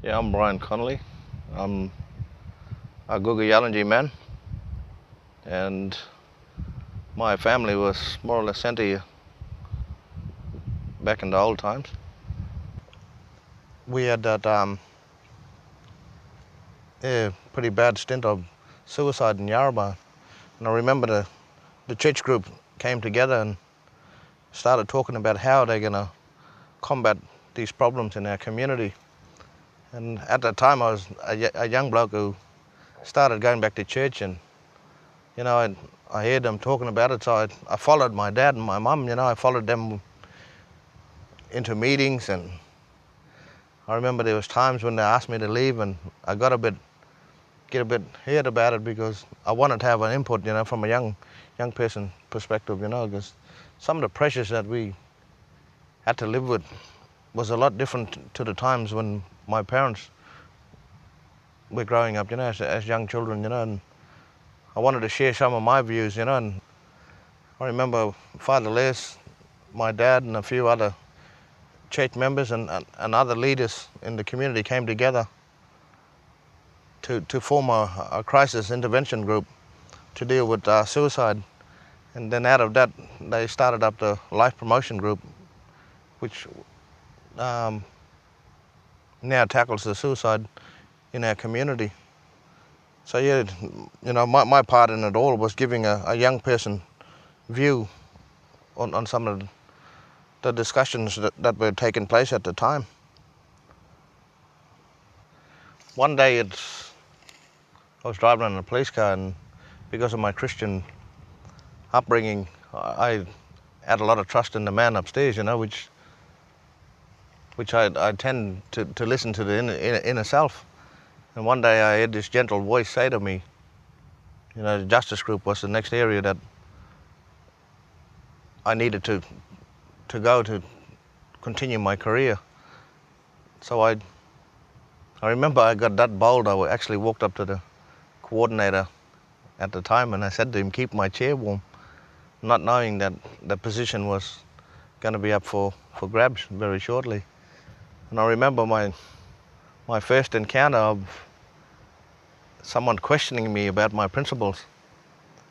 Yeah, I'm Brian Connolly. I'm a Guga Yalanji man, and my family was more or less sent here back in the old times. We had that pretty bad stint of suicide in Yarrabah, and I remember the church group came together and started talking about how they're going to combat these problems in our community. And at that time, I was a young bloke who started going back to church, and I heard them talking about it, so I followed my dad and my mum. I followed them into meetings, and I remember there was times when they asked me to leave, and I get a bit hurt about it because I wanted to have an input, from a young person perspective, because some of the pressures that we had to live with was a lot different to the times when my parents were growing up, as young children, and I wanted to share some of my views, and I remember Father Les, my dad, and a few other church members and other leaders in the community came together to form a crisis intervention group to deal with suicide. And then out of that, they started up the Life Promotion Group, which now tackles the suicide in our community. So yeah, my part in it all was giving a young person view on some of the discussions that were taking place at the time. One day I was driving in a police car, and because of my Christian upbringing, I had a lot of trust in the man upstairs, which I tend to listen to the inner self. And one day I heard this gentle voice say to me, the justice group was the next area that I needed to go to continue my career. So I remember I got that bold, I actually walked up to the coordinator at the time and I said to him, keep my chair warm, not knowing that the position was going to be up for grabs very shortly. And I remember my first encounter of someone questioning me about my principles.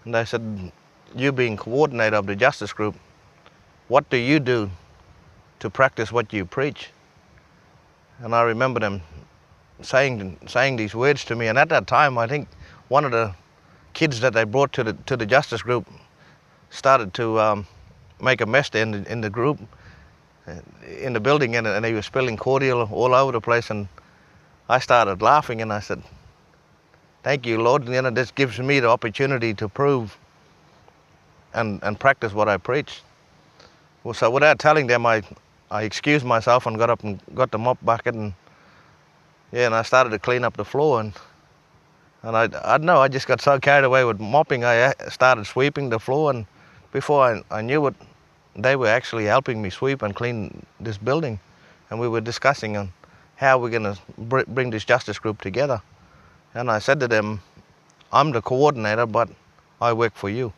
And they said, you being coordinator of the justice group, what do you do to practice what you preach? And I remember them saying these words to me. And at that time, I think one of the kids that they brought to the justice group started to make a mess in the group, in the building, and he was spilling cordial all over the place. And I started laughing, and I said, thank you, Lord. This gives me the opportunity to prove and practice what I preach. Well, so without telling them, I excused myself and got up and got the mop bucket, and I started to clean up the floor. And I don't know, I just got so carried away with mopping, I started sweeping the floor, and before I knew it, they were actually helping me sweep and clean this building. And we were discussing on how we're going to bring this justice group together. And I said to them, I'm the coordinator, but I work for you.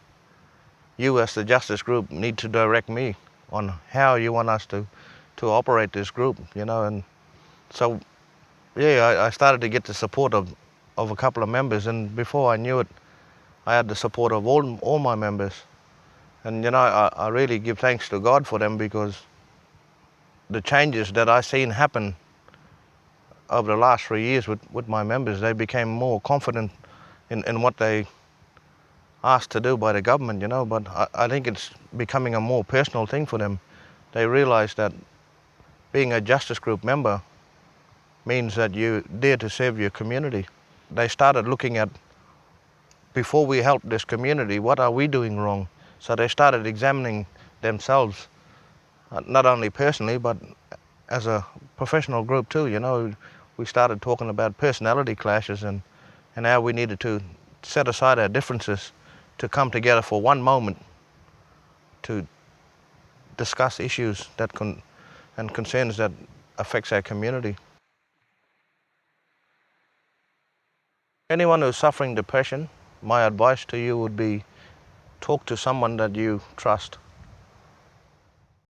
You as the justice group need to direct me on how you want us to operate this group, and so I started to get the support of a couple of members, and before I knew it, I had the support of all my members. And I really give thanks to God for them, because the changes that I've seen happen over the last 3 years with my members, they became more confident in what they asked to do by the government, but I think it's becoming a more personal thing for them. They realize that being a justice group member means that you dare to serve your community. They started looking at, before we help this community, what are we doing wrong? So they started examining themselves, not only personally, but as a professional group too. We started talking about personality clashes and how we needed to set aside our differences to come together for one moment to discuss issues and concerns that affects our community. Anyone who's suffering depression, my advice to you would be talk to someone that you trust.